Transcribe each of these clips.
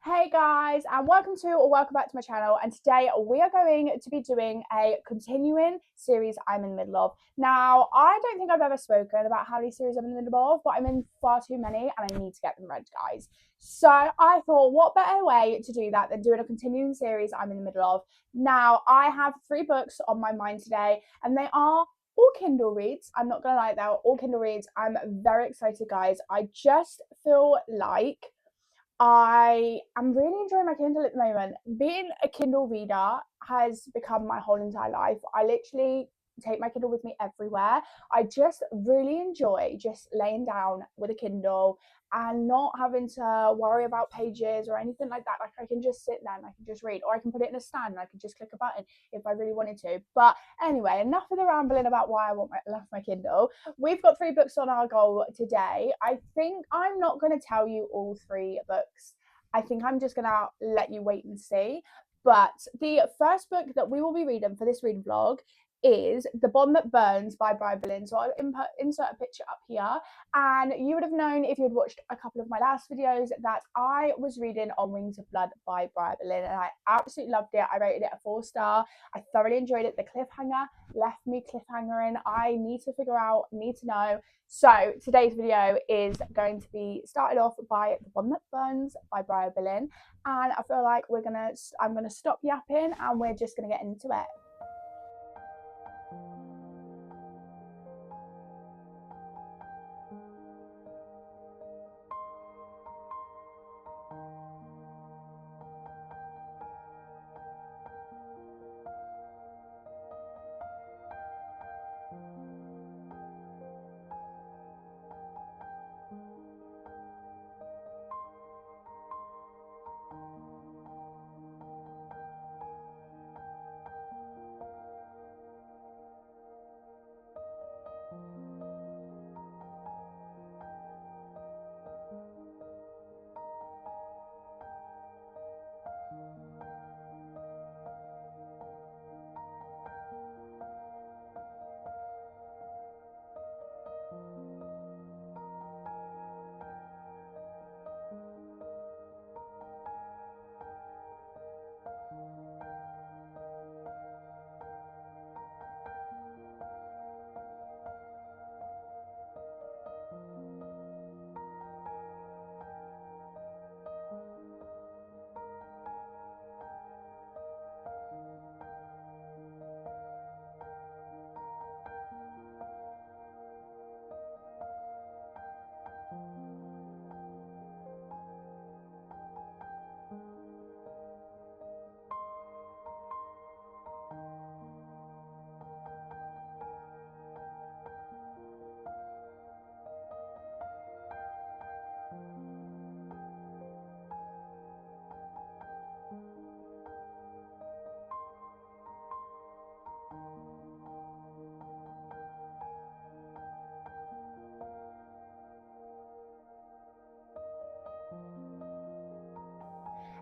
Hey guys, and welcome back to my channel. And today we are going to be doing a continuing series I'm in the middle of. Now, I don't think I've ever spoken about how many series I'm in the middle of, but I'm in far too many and I need to get them read, guys. So I thought, what better way to do that than doing a continuing series I'm in the middle of? Now, I have 3 books on my mind today, and they are all Kindle reads. I'm not gonna lie, they're all Kindle reads. I'm very excited, guys. I just feel like I am really enjoying my Kindle at the moment. Being a Kindle reader has become my whole entire life. I literally take my Kindle with me everywhere. I just really enjoy just laying down with a Kindle and not having to worry about pages or anything like that. Like, I can just sit there and I can just read, or I can put it in a stand and I can just click a button if I really wanted to. But anyway, enough of the rambling about why I left my Kindle. We've got 3 books on our goal today. I think I'm not going to tell you all 3 books. I think I'm just going to let you wait and see. But the first book that we will be reading for this reading vlog is The Bond That Burns by Brian Boleyn. So I'll insert a picture up here. And you would have known if you had watched a couple of my last videos that I was reading On Wings of Blood by Brian Boleyn, and I absolutely loved it. I rated it a 4-star. I thoroughly enjoyed it. The cliffhanger left me cliffhangering. I need to know. So today's video is going to be started off by The One That Burns by Brian Boleyn, and I feel like I'm gonna stop yapping and we're just gonna get into it.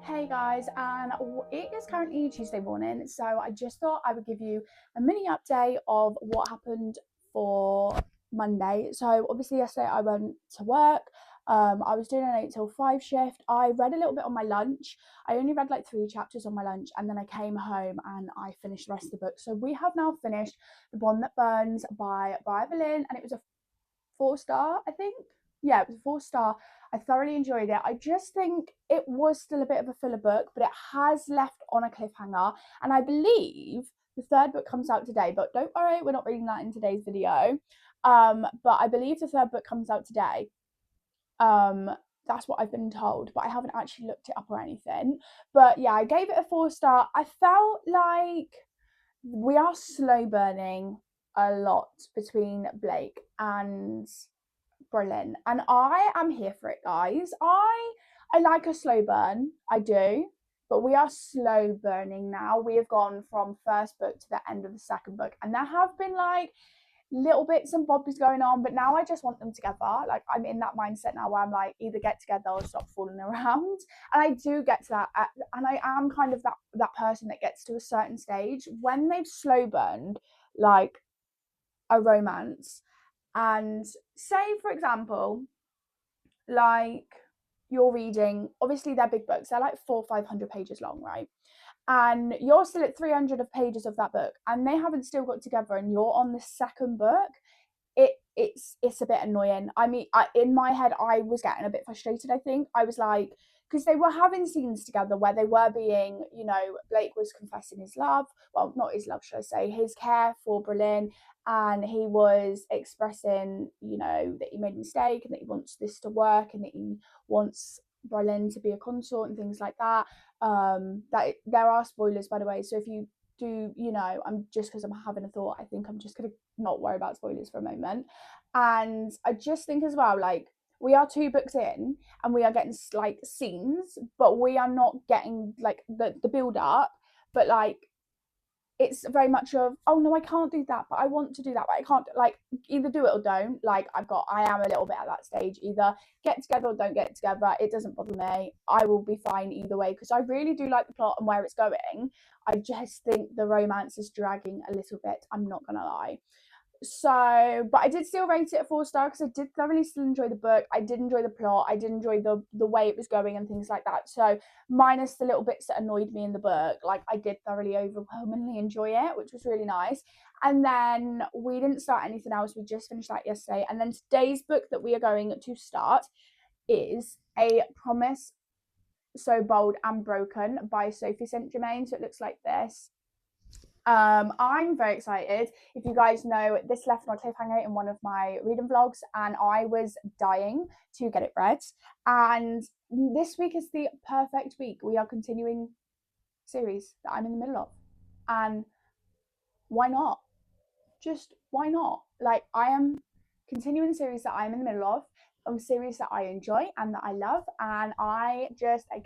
Hey guys, and it is currently Tuesday morning, so I just thought I would give you a mini update of what happened for Monday. So obviously yesterday I went to work. I was doing an 8 till 5 shift. I read a little bit on my lunch. I only read like 3 chapters on my lunch, and then I came home and I finished the rest of the book. So we have now finished The One That Burns by Brian Boleyn, and it was a 4-star, I think. Yeah, it was a 4-star. I thoroughly enjoyed it. I just think it was still a bit of a filler book, but it has left on a cliffhanger. And I believe the 3rd book comes out today, but don't worry, we're not reading that in today's video. But I believe the 3rd book comes out today. That's what I've been told, but I haven't actually looked it up or anything. But yeah, I gave it a 4-star. I felt like we are slow burning a lot between Blake and Berlin, and I am here for it, guys. I like a slow burn, I do, but we are slow burning now. We have gone from first book to the end of the 2nd book, and there have been like little bits and bobs going on, but now I just want them together. Like, I'm in that mindset now where I'm like, either get together or stop fooling around. And I do get to that, and I am kind of that person that gets to a certain stage when they've slow burned like a romance, and say for example, like, you're reading, obviously they're big books, they're like 400-500 pages long, right? And you're still at 300 of pages of that book and they haven't still got together and you're on the second book, it's a bit annoying. I mean, in my head, I was getting a bit frustrated. I think I was like, because they were having scenes together where they were being, you know, Blake was confessing his love, well, not his love, should I say, his care for Berlin, and he was expressing, you know, that he made a mistake and that he wants this to work and that he wants Berlin to be a consort and things like that. That there are spoilers, by the way, so if you do, you know, I'm just because I'm having a thought, I think I'm just gonna not worry about spoilers for a moment. And I just think as well, like, we are 2 books in and we are getting like scenes, but we are not getting like the build up, but like it's very much of, oh no, I can't do that, but I want to do that, but I can't, like, either do it or don't. Like, I am a little bit at that stage, either get together or don't get together. It doesn't bother me, I will be fine either way, because I really do like the plot and where it's going. I just think the romance is dragging a little bit, I'm not gonna lie. So, but I did still rate it a 4 star because I did thoroughly still enjoy the book. I did enjoy the plot. I did enjoy the way it was going and things like that. So, minus the little bits that annoyed me in the book, like, I did thoroughly overwhelmingly enjoy it, which was really nice. And then we didn't start anything else. We just finished that yesterday. And then today's book that we are going to start is A Promise So Bold and Broken by Sophie St. Germain. So it looks like this. I'm very excited. If you guys know, this left my cliffhanger in one of my reading vlogs and I was dying to get it read. And this week is the perfect week. We are continuing series that I'm in the middle of. And why not? Just why not? Like, I am continuing series that I'm in the middle of, a series that I enjoy and that I love, and I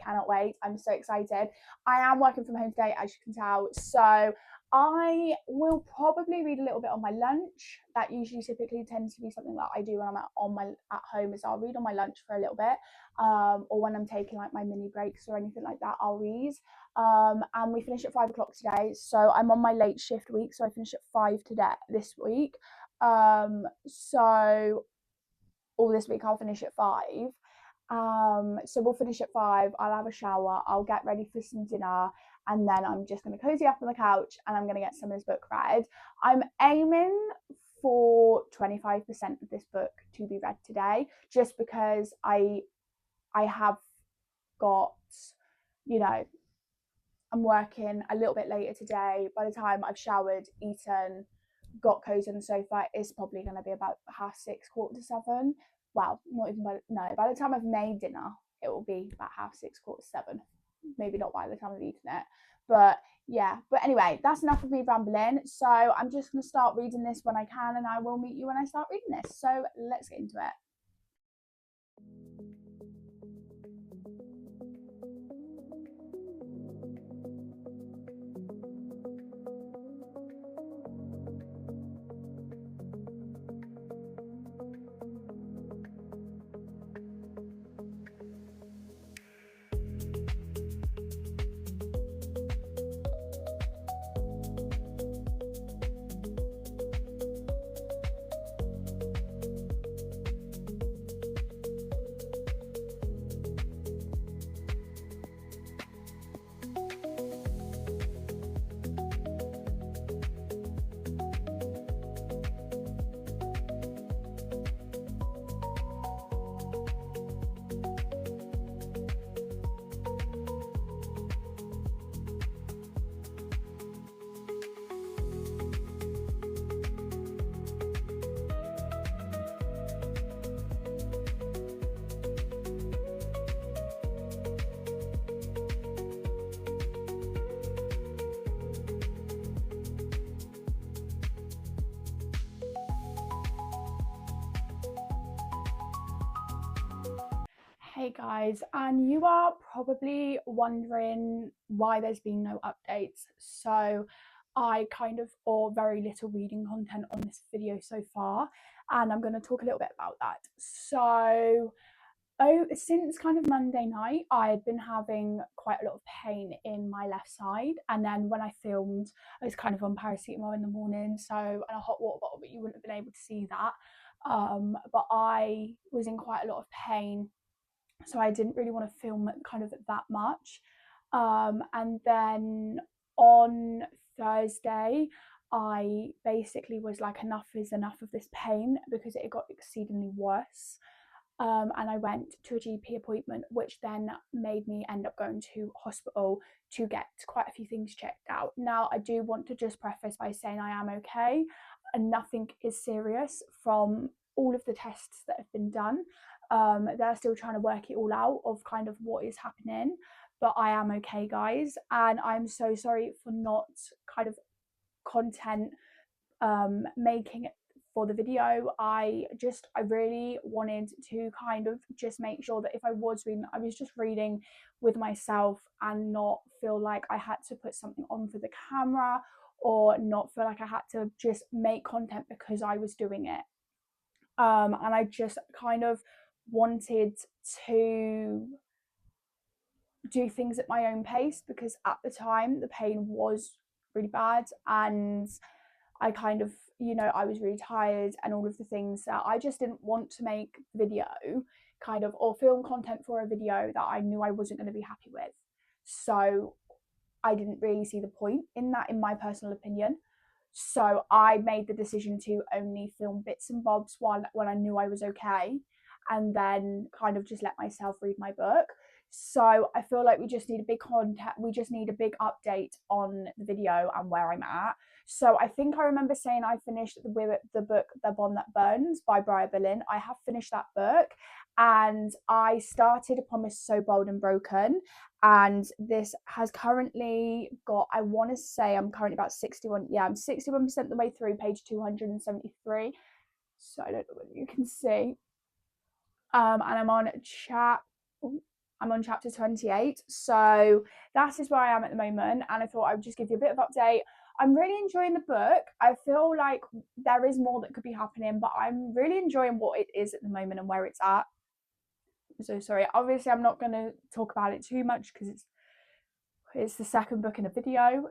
cannot wait. I'm so excited. I am working from home today, as you can tell, so I will probably read a little bit on my lunch. That usually typically tends to be something that I do when I'm at home, is I'll read on my lunch for a little bit, or when I'm taking like my mini breaks or anything like that, I'll read. And we finish at 5 o'clock today, so I'm on my late shift week, so I finish at 5 today this week. So all this week I'll finish at 5. So we'll finish at 5. I'll have a shower, I'll get ready for some dinner, and then I'm just going to cozy up on the couch and I'm going to get some of this book read. I'm aiming for 25% of this book to be read today, just because I have got, you know, I'm working a little bit later today. By the time I've showered, eaten, got cozy on the sofa, it's probably going to be about 6:30, 7:15. Well, not even by the time I've made dinner, it will be about 6:30, 7:15. Maybe not by the time I've eaten it, but yeah. But anyway, that's enough of me rambling. So I'm just going to start reading this when I can, and I will meet you when I start reading this. So let's get into it. Hey guys, and you are probably wondering why there's been no updates. So I kind of, or very little reading content on this video so far, and I'm going to talk a little bit about that. So since kind of Monday night, I had been having quite a lot of pain in my left side, and then when I filmed, I was kind of on paracetamol in the morning, so, and a hot water bottle, but you wouldn't have been able to see that. But I was in quite a lot of pain so I didn't really want to film kind of that much. And then on Thursday, I basically was like, enough is enough of this pain, because it got exceedingly worse. And I went to a GP appointment, which then made me end up going to hospital to get quite a few things checked out. Now, I do want to just preface by saying I am okay, and nothing is serious from all of the tests that have been done. They're still trying to work it all out of kind of what is happening, but I am okay, guys, and I'm so sorry for not kind of content making it for the video. I really wanted to kind of just make sure that if I was reading, I was just reading with myself and not feel like I had to put something on for the camera, or not feel like I had to just make content because I was doing it. And I just kind of wanted to do things at my own pace, because at the time the pain was really bad, and I kind of, I was really tired, and all of the things that I just didn't want to make video kind of, or film content for a video that I knew I wasn't going to be happy with. So I didn't really see the point in that, in my personal opinion. So I made the decision to only film bits and bobs when I knew I was okay, and then kind of just let myself read my book. So I feel like we just need a big update on the video and where I'm at. So I think I remember saying I finished the book The Bond That Burns by Briar Billin. I have finished that book, and I started A Promise So Bold and Broken, and this has currently got, I want to say I'm currently about 61, I'm 61% the way through page 273, so I don't know whether you can see, and I'm on chapter 28, so that is where I am at the moment, and I thought I would just give you a bit of update. I'm really enjoying the book. I feel like there is more that could be happening, but I'm really enjoying what it is at the moment and where it's at. So sorry, obviously I'm not going to talk about it too much, because it's the second book in a video.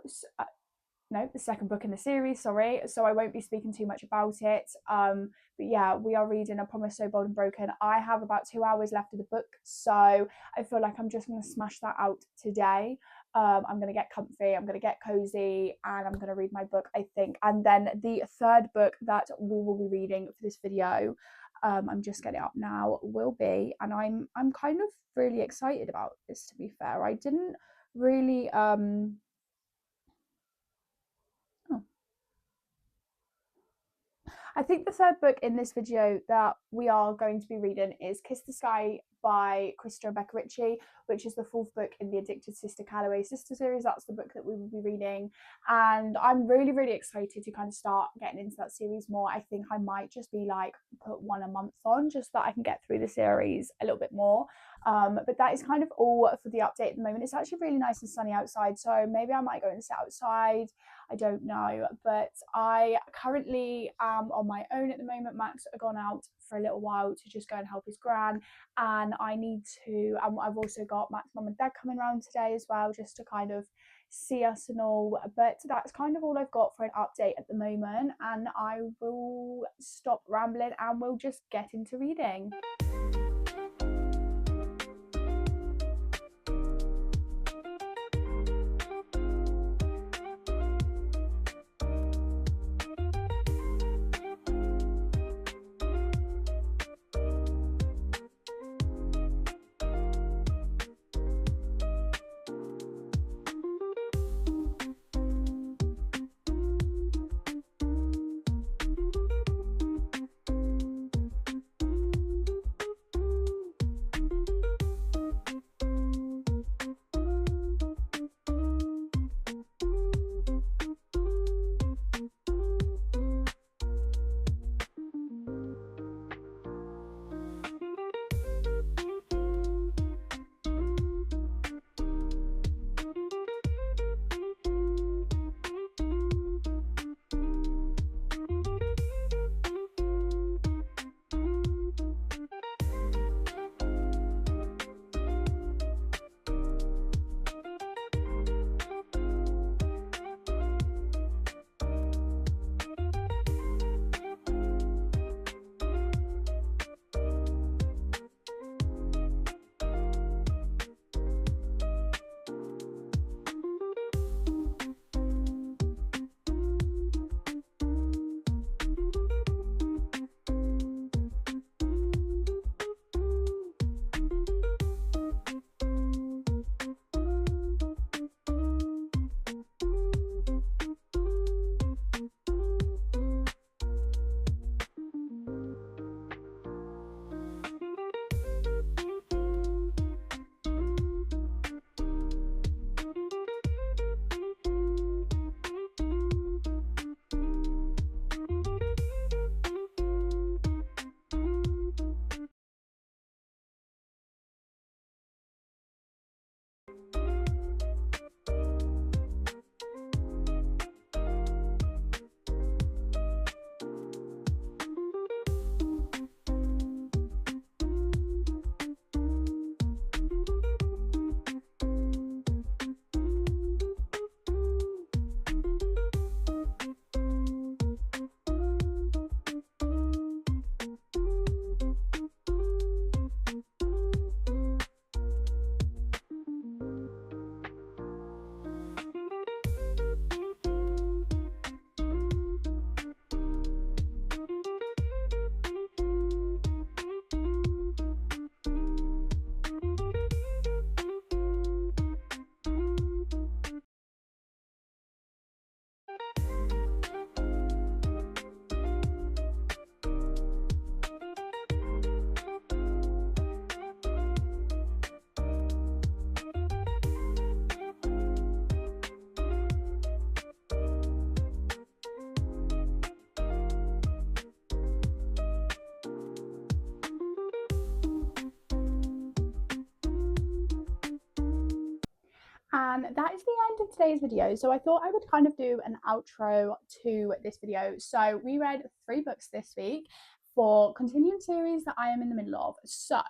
The second book in the series, sorry, so I won't be speaking too much about it. But yeah, we are reading A Promise So Bold and Broken. I have about 2 hours left of the book, so I feel like I'm just going to smash that out today. I'm going to get comfy, I'm going to get cozy, and I'm going to read my book, I think. And then the third book that we will be reading for this video, I'm just getting it up now, will be, and I'm kind of really excited about this, to be fair. I didn't really I think the third book in this video that we are going to be reading is Kiss the Sky by Krista Rebecca Ritchie, which is the fourth book in the Addicted Sister Calloway sister series. That's the book that we will be reading, and I'm really, really excited to kind of start getting into that series more. I think I might just be like, put one a month on, just so that I can get through the series a little bit more. But that is kind of all for the update at the moment. It's actually really nice and sunny outside, so maybe I might go and sit outside. I don't know, but I currently am on my own at the moment. Max has gone out for a little while to just go and help his gran, and I need to, I've also got Max's mum and dad coming around today as well, just to kind of see us and all. But that's kind of all I've got for an update at the moment, and I will stop rambling and we'll just get into reading. And that is the end of today's video. So I thought I would kind of do an outro to this video. So we read 3 books this week for continuing series that I am in the middle of. So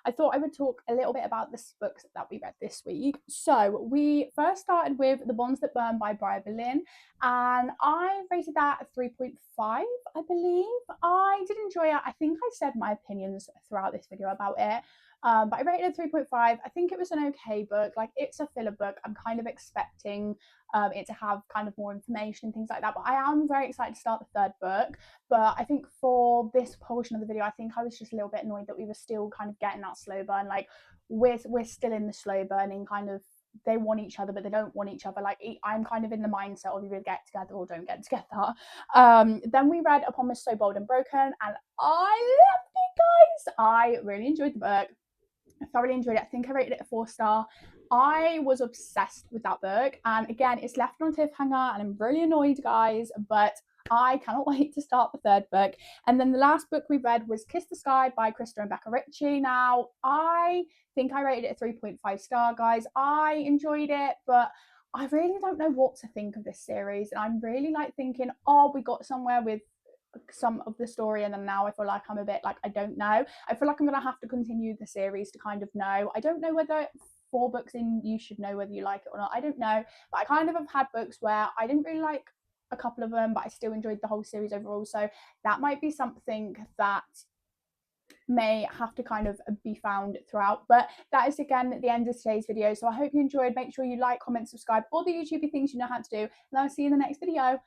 I thought I would talk a little bit about the books that we read this week. So we first started with The Bonds That Burn by Briar Berlin, and I rated that a 3.5, I believe. I did enjoy it. I think I said my opinions throughout this video about it. But I rated it 3.5. I think it was an okay book. Like, it's a filler book. I'm kind of expecting it to have kind of more information and things like that. But I am very excited to start the 3rd book. But I think for this portion of the video, I think I was just a little bit annoyed that we were still kind of getting that slow burn. Like, we're still in the slow burning kind of, they want each other but they don't want each other. Like, I'm kind of in the mindset of either get together or don't get together. Then we read Upon Miss So Bold and Broken, and I loved it, guys. I really enjoyed the book. I thoroughly enjoyed it. I think I rated it a 4-star. I was obsessed with that book, and again, it's left on a cliffhanger, and I'm really annoyed, guys, but I cannot wait to start the 3rd book. And then the last book we read was Kiss the Sky by Krista and Becca Ritchie. Now, I think I rated it a 3.5 star, guys. I enjoyed it, but I really don't know what to think of this series, and I'm really like thinking, oh, we got somewhere with some of the story, and then now I feel like I'm a bit like, I don't know. I feel like I'm gonna have to continue the series to kind of know. I don't know whether 4 books in you should know whether you like it or not. I don't know, but I kind of have had books where I didn't really like a couple of them, but I still enjoyed the whole series overall. So that might be something that may have to kind of be found throughout. But that is again the end of today's video. So I hope you enjoyed. Make sure you like, comment, subscribe, all the YouTubey things you know how to do, and I'll see you in the next video.